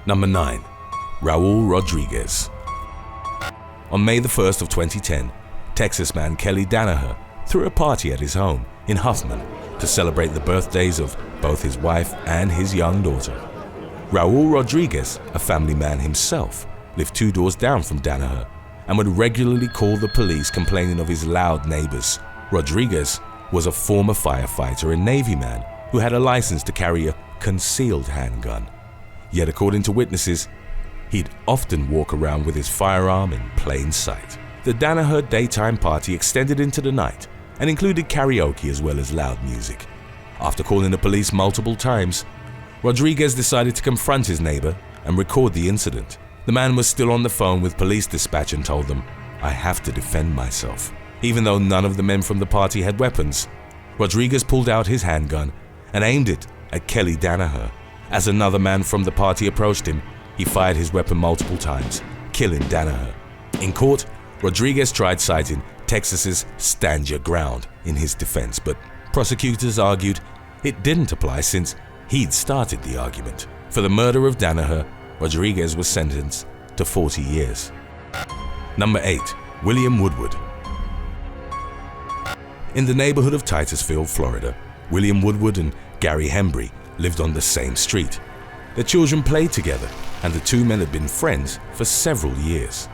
Number 9. Raul Rodriguez. On May the 1st of 2010, Texas man Kelly Danaher threw a party at his home in Huffman to celebrate the birthdays of both his wife and his young daughter. Raul Rodriguez, a family man himself, lived 2 doors down from Danaher and would regularly call the police complaining of his loud neighbors. Rodriguez was a former firefighter and Navy man who had a license to carry a concealed handgun. Yet according to witnesses, he'd often walk around with his firearm in plain sight. The Danaher daytime party extended into the night and included karaoke as well as loud music. After calling the police multiple times, Rodriguez decided to confront his neighbor and record the incident. The man was still on the phone with police dispatch and told them, "I have to defend myself." Even though none of the men from the party had weapons, Rodriguez pulled out his handgun and aimed it at Kelly Danaher. As another man from the party approached him, he fired his weapon multiple times, killing Danaher. In court, Rodriguez tried citing Texas's Stand Your Ground in his defense, but prosecutors argued it didn't apply since he'd started the argument. For the murder of Danaher, Rodriguez was sentenced to 40 years. Number 8. William Woodward. In the neighborhood of Titusville, Florida, William Woodward and Gary Hembry lived on the same street. Their children played together, and the 2 men had been friends for several years.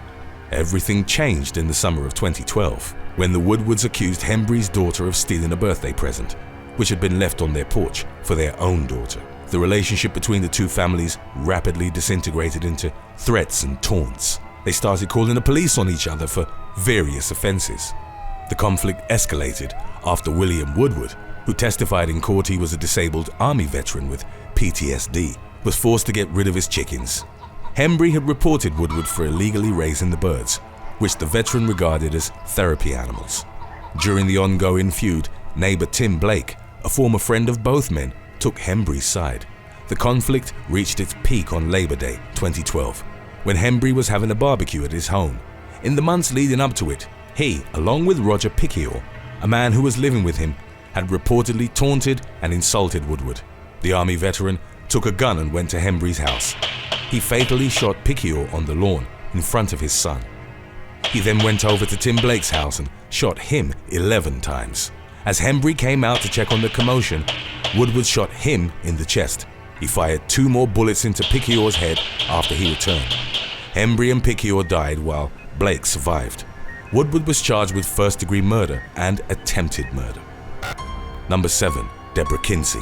Everything changed in the summer of 2012 when the Woodwards accused Hembry's daughter of stealing a birthday present, which had been left on their porch for their own daughter. The relationship between the 2 families rapidly disintegrated into threats and taunts. They started calling the police on each other for various offenses. The conflict escalated after William Woodward, who testified in court he was a disabled Army veteran with PTSD, was forced to get rid of his chickens. Hembry had reported Woodward for illegally raising the birds, which the veteran regarded as therapy animals. During the ongoing feud, neighbor Tim Blake, a former friend of both men, took Hembry's side. The conflict reached its peak on Labor Day 2012, when Hembry was having a barbecue at his home. In the months leading up to it, he, along with Roger Picciol, a man who was living with him, had reportedly taunted and insulted Woodward. The Army veteran took a gun and went to Hembry's house. He fatally shot Picciol on the lawn in front of his son. He then went over to Tim Blake's house and shot him 11 times. As Hembry came out to check on the commotion, Woodward shot him in the chest. He fired 2 more bullets into Picciol's head after he returned. Hembry and Picciol died while Blake survived. Woodward was charged with first-degree murder and attempted murder. Number 7. Deborah Kinsey.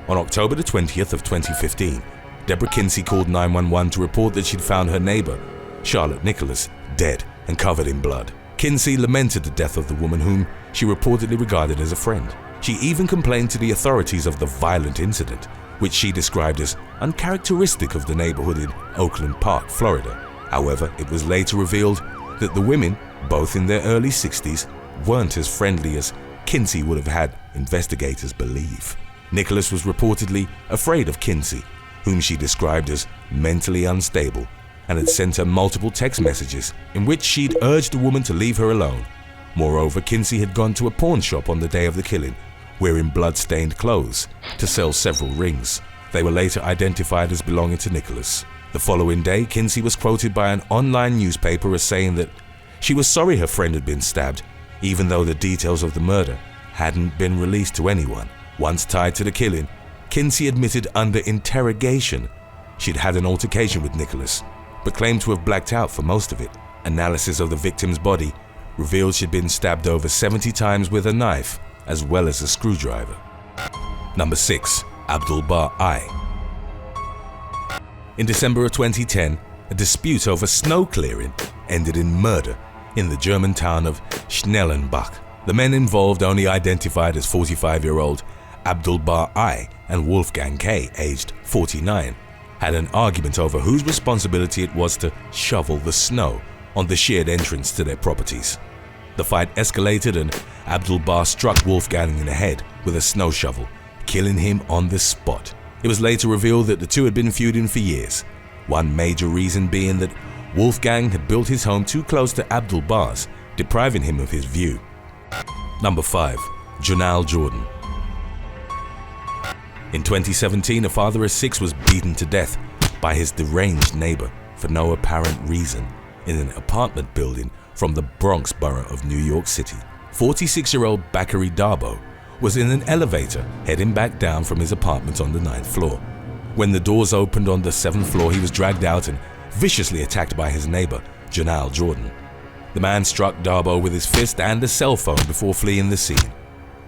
On October the 20th of 2015, Deborah Kinsey called 911 to report that she'd found her neighbor, Charlotte Nicholas, dead and covered in blood. Kinsey lamented the death of the woman whom she reportedly regarded as a friend. She even complained to the authorities of the violent incident, which she described as uncharacteristic of the neighborhood in Oakland Park, Florida. However, it was later revealed that the women, both in their early 60s, weren't as friendly as Kinsey would have had investigators believe. Nicholas was reportedly afraid of Kinsey, whom she described as mentally unstable, and had sent her multiple text messages in which she'd urged the woman to leave her alone. Moreover, Kinsey had gone to a pawn shop on the day of the killing, wearing blood-stained clothes, to sell several rings. They were later identified as belonging to Nicholas. The following day, Kinsey was quoted by an online newspaper as saying that she was sorry her friend had been stabbed, even though the details of the murder hadn't been released to anyone. Once tied to the killing, Kinsey admitted under interrogation she'd had an altercation with Nicholas, but claimed to have blacked out for most of it. Analysis of the victim's body revealed she'd been stabbed over 70 times with a knife, as well as a screwdriver. Number 6. Abdul-Bar I. In December of 2010, a dispute over snow clearing ended in murder in the German town of Schnellenbach. The men involved, only identified as 45-year-old Abdul-Bar I and Wolfgang K., aged 49, had an argument over whose responsibility it was to shovel the snow on the shared entrance to their properties. The fight escalated and Abdul-Bar struck Wolfgang in the head with a snow shovel, killing him on the spot. It was later revealed that the two had been feuding for years, one major reason being that Wolfgang had built his home too close to Abdul-Bar's, depriving him of his view. Number 5. Jonal Jordan. In 2017, a father of 6 was beaten to death by his deranged neighbor for no apparent reason in an apartment building from the Bronx borough of New York City. 46-year-old Bakary Darbo was in an elevator heading back down from his apartment on the 9th floor. When the doors opened on the 7th floor, he was dragged out and viciously attacked by his neighbor, Janelle Jordan. The man struck Darbo with his fist and a cell phone before fleeing the scene.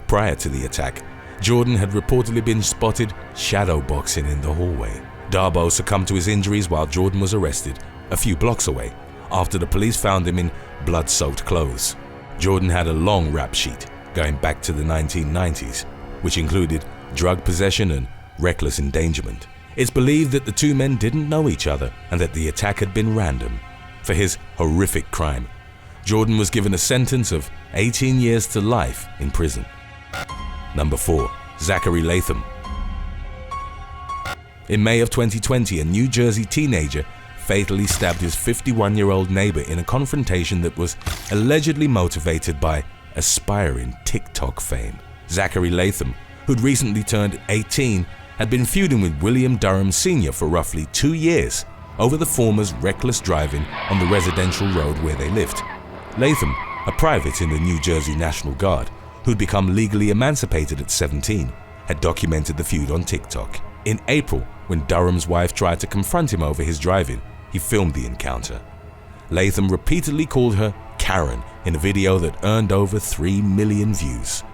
Prior to the attack, Jordan had reportedly been spotted shadowboxing in the hallway. Darbo succumbed to his injuries while Jordan was arrested a few blocks away after the police found him in blood-soaked clothes. Jordan had a long rap sheet going back to the 1990s, which included drug possession and reckless endangerment. It's believed that the two men didn't know each other and that the attack had been random. For his horrific crime, Jordan was given a sentence of 18 years to life in prison. Number 4. Zachary Latham. In May of 2020, a New Jersey teenager fatally stabbed his 51-year-old neighbor in a confrontation that was allegedly motivated by aspiring TikTok fame. Zachary Latham, who'd recently turned 18, had been feuding with William Durham Sr. for roughly 2 years over the former's reckless driving on the residential road where they lived. Latham, a private in the New Jersey National Guard, who'd become legally emancipated at 17, had documented the feud on TikTok. In April, when Durham's wife tried to confront him over his driving, he filmed the encounter. Latham repeatedly called her Karen in a video that earned over 3 million views.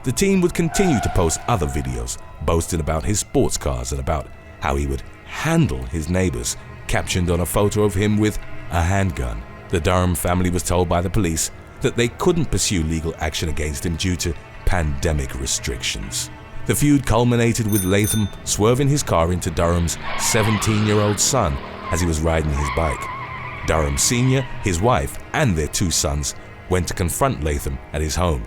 The teen would continue to post other videos boasting about his sports cars and about how he would handle his neighbors, captioned on a photo of him with a handgun. The Durham family was told by the police that they couldn't pursue legal action against him due to pandemic restrictions. The feud culminated with Latham swerving his car into Durham's 17-year-old son as he was riding his bike. Durham Sr., his wife, and their 2 sons went to confront Latham at his home.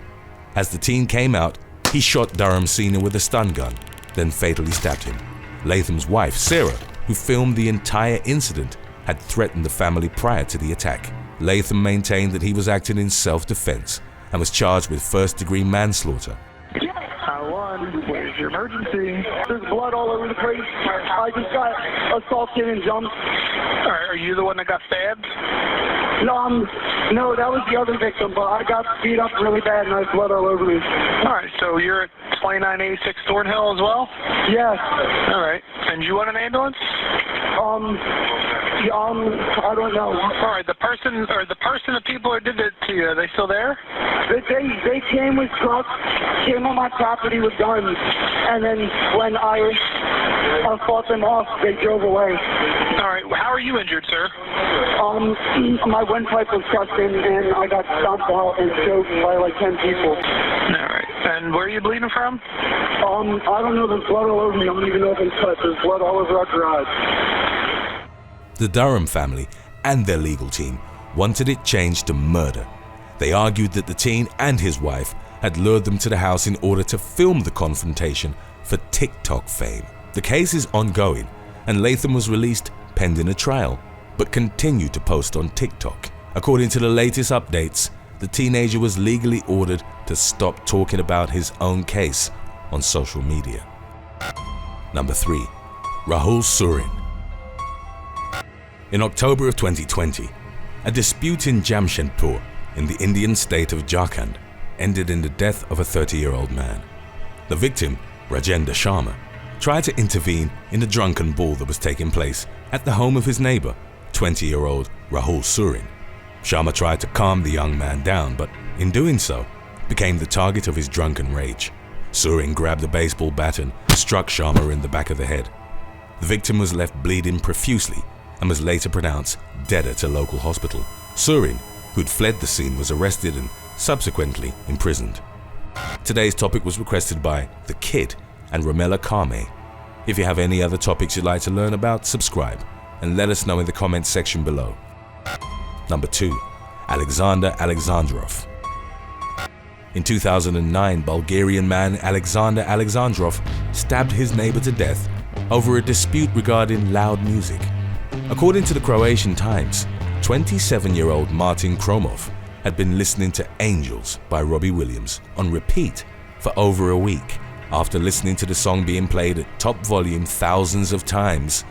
As the teen came out, he shot Durham Sr. with a stun gun, then fatally stabbed him. Latham's wife, Sarah, who filmed the entire incident, had threatened the family prior to the attack. Latham maintained that he was acting in self-defense and was charged with first-degree manslaughter. 911, where's your emergency? There's blood all over the place. I just got assaulted and jumped. Are you the one that got stabbed? No, that was the other victim, but I got beat up really bad and I had blood all over me. All right, so you're at 2986 Thornhill as well? Yes. All right, and you want an ambulance? I don't know. All right, the person the people who did it to you, are they still there? They came with trucks, came on my property with guns, and then when I fought them off, they drove away. All right, how are you injured, sir? My windpipe was crushed in, and I got stomped out and choked by like 10 people. All right, and where are you bleeding from? I don't know. There's blood all over me. I don't even know if it's cut. There's blood all over our garage. The Durham family and their legal team wanted it changed to murder. They argued that the teen and his wife had lured them to the house in order to film the confrontation for TikTok fame. The case is ongoing, and Latham was released pending a trial, but continued to post on TikTok. According to the latest updates, the teenager was legally ordered to stop talking about his own case on social media. Number 3. Rahul Surin. In October of 2020, a dispute in Jamshedpur in the Indian state of Jharkhand ended in the death of a 30-year-old man. The victim, Rajendra Sharma, tried to intervene in a drunken brawl that was taking place at the home of his neighbor, 20-year-old Rahul Surin. Sharma tried to calm the young man down, but in doing so, became the target of his drunken rage. Surin grabbed a baseball bat and struck Sharma in the back of the head. The victim was left bleeding profusely and was later pronounced dead at a local hospital. Surin, who'd fled the scene, was arrested and subsequently imprisoned. Today's topic was requested by The Kid and Romella Kame. If you have any other topics you'd like to learn about, subscribe and let us know in the comments section below. Number 2. Alexander Alexandrov. In 2009, Bulgarian man Alexander Alexandrov stabbed his neighbor to death over a dispute regarding loud music. According to the Croatian Times, 27-year-old Martin Kromov had been listening to Angels by Robbie Williams on repeat for over a week After listening to the song being played at top volume thousands of times,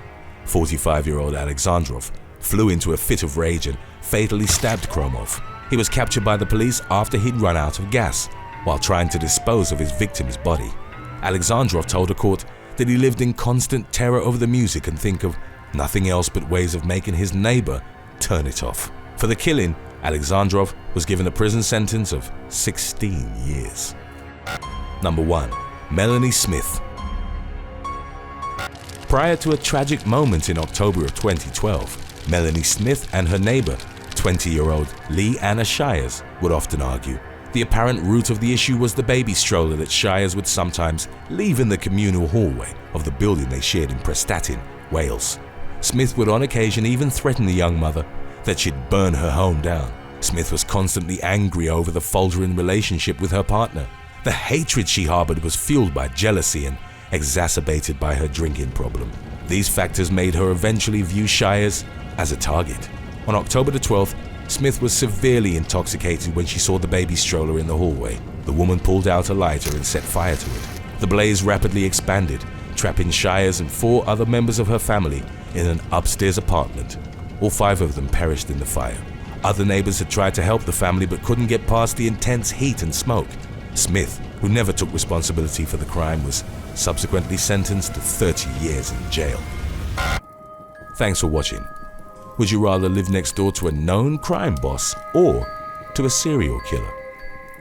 45-year-old Alexandrov flew into a fit of rage and fatally stabbed Kromov. He was captured by the police after he'd run out of gas while trying to dispose of his victim's body. Alexandrov told a court that he lived in constant terror over the music and think of nothing else but ways of making his neighbor turn it off. For the killing, Alexandrov was given a prison sentence of 16 years. Number 1. Melanie Smith. Prior to a tragic moment in October of 2012, Melanie Smith and her neighbor, 20-year-old Lee Anna Shires, would often argue. The apparent root of the issue was the baby stroller that Shires would sometimes leave in the communal hallway of the building they shared in Prestatyn, Wales. Smith would on occasion even threaten the young mother that she'd burn her home down. Smith was constantly angry over the faltering relationship with her partner. The hatred she harbored was fueled by jealousy and exacerbated by her drinking problem. These factors made her eventually view Shires as a target. On October the 12th, Smith was severely intoxicated when she saw the baby stroller in the hallway. The woman pulled out a lighter and set fire to it. The blaze rapidly expanded, trapping Shires and 4 other members of her family in an upstairs apartment. All 5 of them perished in the fire. Other neighbors had tried to help the family but couldn't get past the intense heat and smoke. Smith, who never took responsibility for the crime, was subsequently sentenced to 30 years in jail. Thanks for watching. Would you rather live next door to a known crime boss or to a serial killer?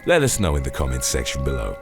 Let us know in the comments section below.